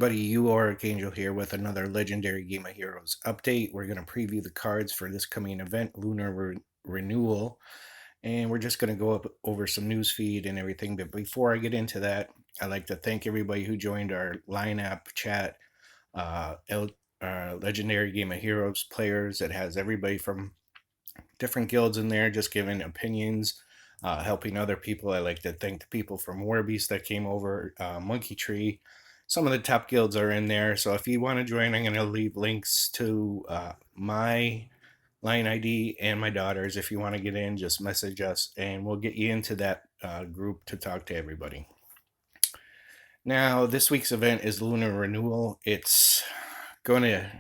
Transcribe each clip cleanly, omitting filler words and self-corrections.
everybody, UoArcAngel here with another Legendary Game of Heroes update. We're going to preview the cards for this coming event, Renewal, and we're just going to go over some news feed and everything. But before I get into that, I'd like to thank everybody who joined our line app chat, uh, L, Legendary Game of Heroes players. It has everybody from different guilds in there, just giving opinions, helping other people. I like to thank the people from Warbeast that came over, Monkey Tree. Some of the top guilds are in there. So if you want to join, I'm going to leave links to my line ID and my daughter's. If you want to get in, just message us and we'll get you into that group to talk to everybody. Now, this week's event is Lunar Renewal. It's going to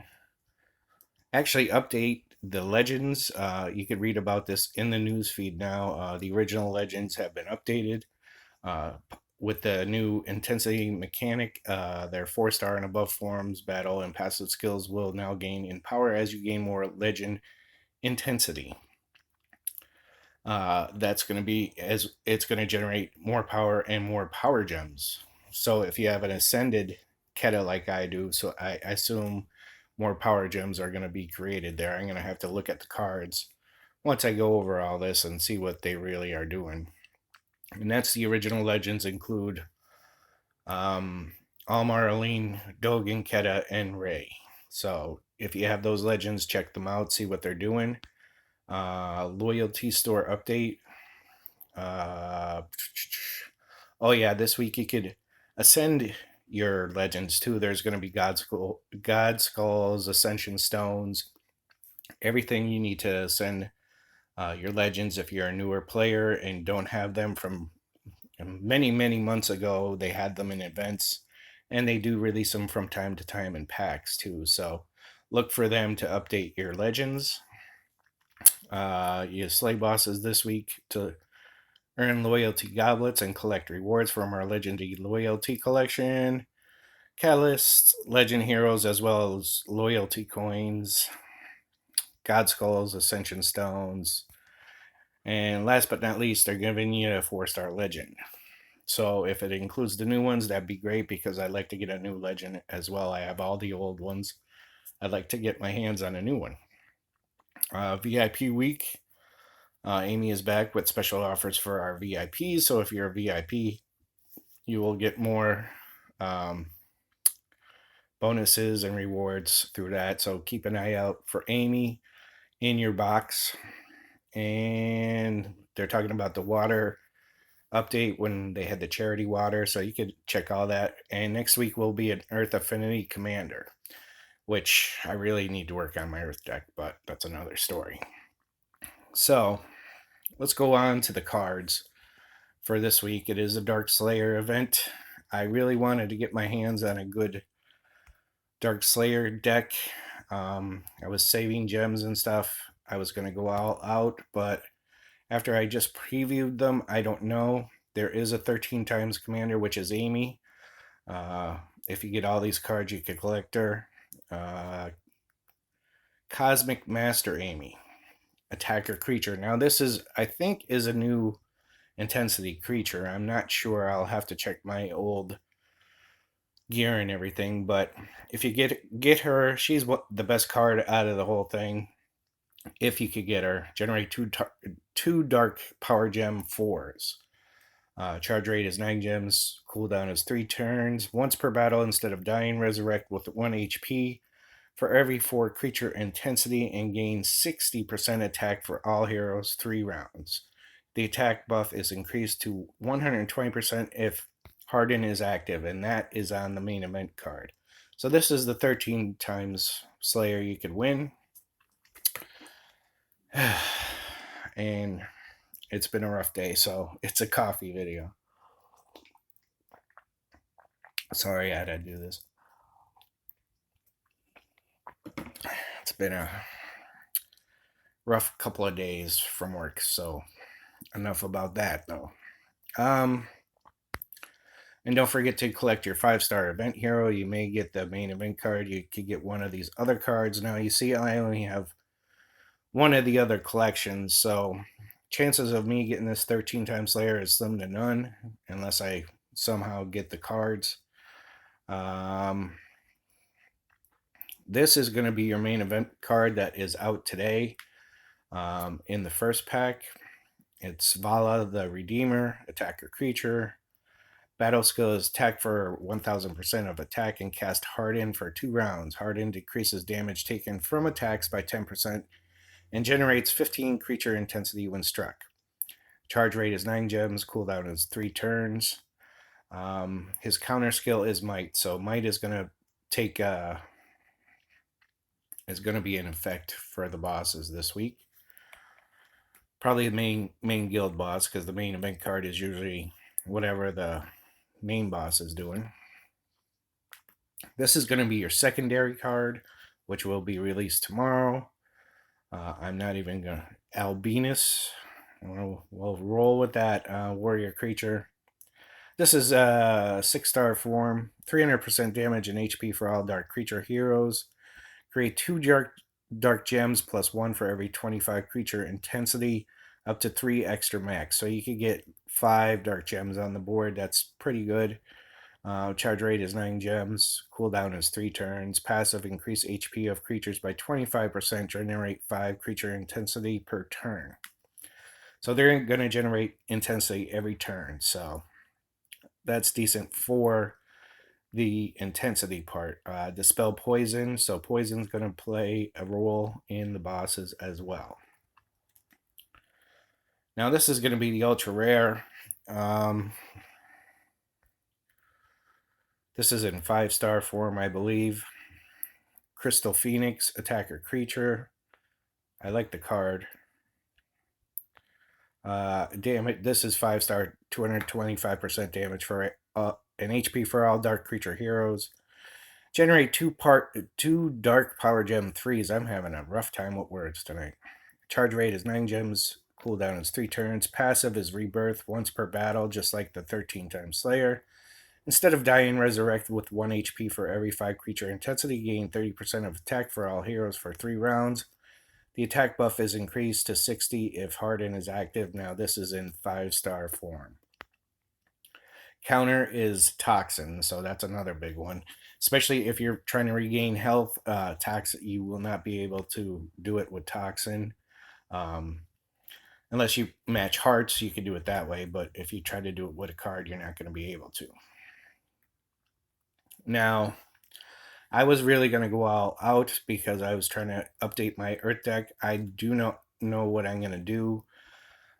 actually update the legends. You could read about this in the news feed now. The original legends have been updated with the new intensity mechanic. Their 4-star and above forms, battle, and passive skills will now gain in power as you gain more legend intensity. That's going to be as it's going to generate more power and more power gems. So if you have an ascended Keta like I do, so I assume more power gems are going to be created there. I'm going to have to look at the cards once I go over all this and see what they really are doing. And that's the original legends include Almar, Aline, Dogen, Keta, and Ray. So if you have those legends, check them out, see what they're doing. Loyalty store update. Oh yeah, this week you could ascend your legends too. There's going to be God Skulls, Ascension Stones, everything you need to ascend your legends. If you're a newer player and don't have them from many months ago, they had them in events, and they do release them from time to time in packs too. So look for them to update your legends. You slay bosses this week to earn loyalty goblets and collect rewards from our legendary loyalty collection. Catalysts, legend heroes, as well as loyalty coins, God Skulls, Ascension Stones, and last but not least, they're giving you a 4-star legend. So if it includes the new ones, that'd be great because I'd like to get a new legend as well. I have all the old ones. I'd like to get my hands on a new one. VIP week. Amy is back with special offers for our VIPs. So if you're a VIP, you will get more bonuses and rewards through that. So keep an eye out for Amy in your box. And they're talking about the water update when they had the charity water. So you could check all that. And next week will be an Earth Affinity Commander, which I really need to work on my Earth deck, but that's another story. So let's go on to the cards for this week. It is a Dark Slayer event. I really wanted to get my hands on a good Dark Slayer deck. I was saving gems and stuff. I was going to go all out, but after I just previewed them, I don't know. There is a 13 times commander, which is Amy. If you get all these cards, you could collect her. Cosmic Master Amy, attacker creature. Now this is, I think, is a new intensity creature. I'm not sure. I'll have to check my old gear and everything. But if you get her, she's the best card out of the whole thing. If you could get her, generate two dark power gem 4s. Charge rate is 9 gems. Cooldown is 3 turns. Once per battle, instead of dying, resurrect with 1 HP for every 4 creature intensity and gain 60% attack for all heroes 3 rounds. The attack buff is increased to 120% if Harden is active, and that is on the main event card. So this is the 13 times Slayer you could win. And it's been a rough day, so it's a coffee video. Sorry I had to do this. It's been a rough couple of days from work, so enough about that though. And don't forget to collect your 5-star event hero. You may get the main event card. You could get one of these other cards. Now you see I only have one of the other collections, so chances of me getting this 13 times Slayer is slim to none unless I somehow get the cards. Um, this is going to be your main event card that is out today. In the first pack, it's Vala the Redeemer, attacker creature. Battle skill is attack for 1000% of attack and cast Harden for 2 rounds. Harden decreases damage taken from attacks by 10% and generates 15 creature intensity when struck. Charge rate is 9 gems, cooldown is 3 turns. His counter skill is Might, so Might is going to take is going to be in effect for the bosses this week. Probably the main guild boss, because the main event card is usually whatever the main boss is doing. This is going to be your secondary card, which will be released tomorrow. I'm not even going to... Albinus. We'll roll with that warrior creature. This is a 6-star form, 300% damage and HP for all dark creature heroes. Create 2 dark gems plus 1 for every 25 creature intensity, up to 3 extra max. So you could get 5 dark gems on the board. That's pretty good. Charge rate is 9 gems. Cooldown is 3 turns. Passive, increase HP of creatures by 25%. Generate 5 creature intensity per turn. So they're going to generate intensity every turn. So that's decent for the intensity part. Dispel poison. So poison's going to play a role in the bosses as well. Now this is going to be the ultra rare. This is in 5-star form, I believe. Crystal Phoenix, attacker creature. I like the card. Damn it, this is 5-star, 225% damage for an HP for all dark creature heroes. Generate 2 dark power gem 3s. I'm having a rough time with words tonight. Charge rate is 9 gems. Cooldown is 3 turns. Passive is rebirth once per battle, just like the 13-time Slayer. Instead of dying, resurrect with 1 HP for every 5 creature intensity. Gain 30% of attack for all heroes for 3 rounds. The attack buff is increased to 60 if Harden is active. Now this is in 5-star form. Counter is Toxin, so that's another big one. Especially if you're trying to regain health, Toxin, you will not be able to do it with Toxin. Unless you match hearts, you can do it that way, but if you try to do it with a card, you're not going to be able to. Now, I was really going to go all out because I was trying to update my Earth deck. I do not know what I'm going to do.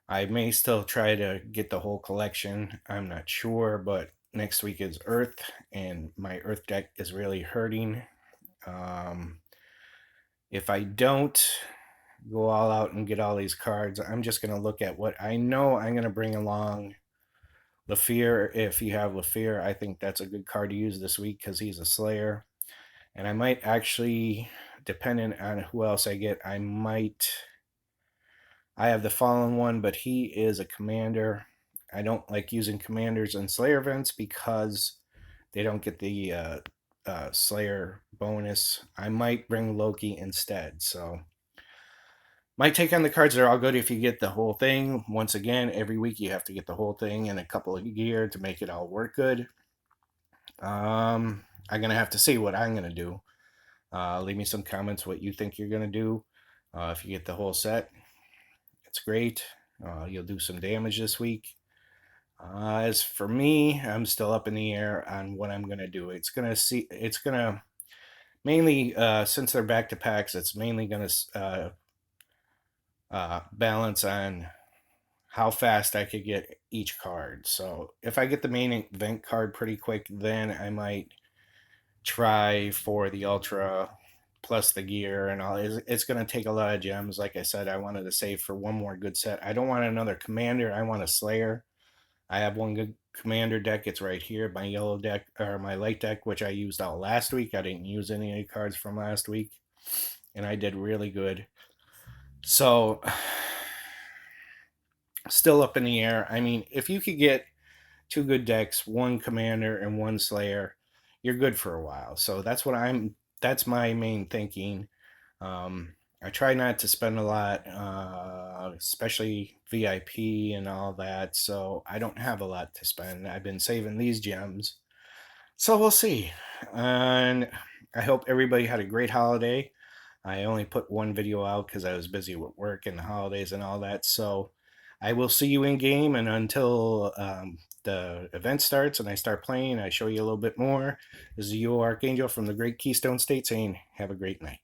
I may still try to get the whole collection. I'm not sure, but next week is Earth, and my Earth deck is really hurting. If I don't go all out and get all these cards, I'm just going to look at what I know. I'm going to bring along Lafir. If you have Lafir, I think that's a good card to use this week because he's a Slayer. And I might actually, depending on who else I get, I have the Fallen one, but he is a commander. I don't like using commanders in Slayer events because they don't get the Slayer bonus. I might bring Loki instead. So my take on the cards are all good if you get the whole thing. Once again, every week you have to get the whole thing in a couple of gear to make it all work good. I'm going to have to see what I'm going to do. Leave me some comments what you think you're going to do. If you get the whole set, it's great. You'll do some damage this week. As for me, I'm still up in the air on what I'm going to do. It's going to mainly, since they're back to packs, it's mainly going to balance on how fast I could get each card. So if I get the main event card pretty quick, then I might try for the Ultra plus the gear and all. It's going to take a lot of gems. Like I said, I wanted to save for one more good set. I don't want another Commander. I want a Slayer. I have one good Commander deck. It's right here, my yellow deck, or my light deck, which I used all last week. I didn't use any of the cards from last week, and I did really good. So, still up in the air. I mean, if you could get 2 good decks, 1 Commander and 1 Slayer, you're good for a while. So that's my main thinking. I try not to spend a lot, especially VIP and all that, so I don't have a lot to spend. I've been saving these gems So we'll see. And I hope everybody had a great holiday. I only put one video out because I was busy with work and the holidays and all that. So I will see you in game. And until the event starts and I start playing, I show you a little bit more. This is UoArcAngel from the Great Keystone State saying, have a great night.